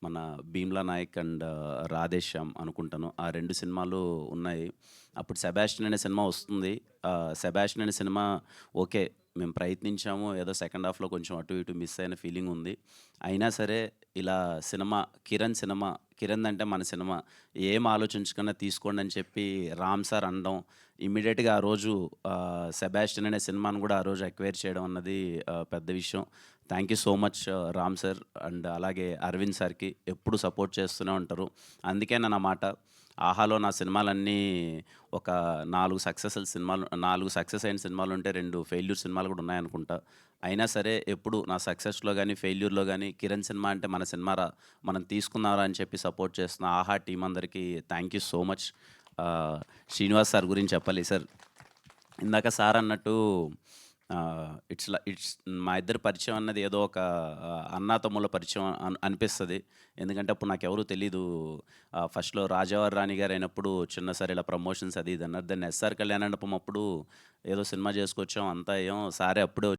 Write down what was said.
మన 'భీమ్లా నాయక్' అండ్ 'రాధేశ్యామ్' అనుకుంటాను. ఆ 2 సినిమాలు ఉన్నాయి. అప్పుడు 'సెబాస్టియన్' అనే సినిమా వస్తుంది. 'సెబాస్టియన్' అనే సినిమా ఓకే. మేము ప్రయత్నించాము. ఏదో సెకండ్ హాఫ్‌లో కొంచెం అటు ఇటు మిస్ అయిన ఫీలింగ్ ఉంది. అయినా సరే ఇలా సినిమా 'కిరణ్' అంటే మన సినిమా. ఏం ఆలోచించకుండా తీసుకోండి అని చెప్పి రామ్ సార్ అనడం, ఇమ్మీడియేట్‌గా ఆ రోజు 'సెబాస్టియన్' అనే సినిమాను కూడా ఆ రోజు అక్వైర్ చేయడం అన్నది పెద్ద విషయం. Thank you so much Ram sir and అలాగే అరవింద్ సార్‌కి ఎప్పుడు సపోర్ట్ చేస్తూనే ఉంటారు. అందుకేనా నా మాట. 'ఆహాలో' నా సినిమాలన్నీ ఒక 4 సక్సెస్ అయిన సినిమాలుంటే 2 ఫెయిల్యూర్ సినిమాలు కూడా ఉన్నాయనుకుంటా. అయినా సరే ఎప్పుడు నా సక్సెస్‌లో గాని, ఫెయిల్యూర్‌లో గాని 'కిరణ్' సినిమా అంటే మన సినిమారా, మనం తీసుకుందాంరా అని చెప్పి సపోర్ట్ చేస్తున్న 'ఆహా' టీమ్ అందరికీ thank you so much. Srinivas sir గురించి చెప్పాలి సార్. ఇందాక సార్ అన్నట్టు ఇట్స్ మా ఇద్దరి పరిచయం అన్నది ఏదో ఒక అన్నాతమ్ముల పరిచయం అనిపిస్తది. ఎందుకంటే అప్పుడు నాకెవరు తెలీదు. ఫస్ట్‌లో 'రాజావారి రాణి' గారు అయినప్పుడు చిన్న సార్ ఇలా ప్రమోషన్స్ అది ఇది అన్నారు. దెన్ 'ఎస్ఆర్ కళ్యాణ్ మండపం' అప్పుడు ఏదో సినిమా చేసుకొచ్చాం అంతా అయ్యాం. సారే అప్పుడే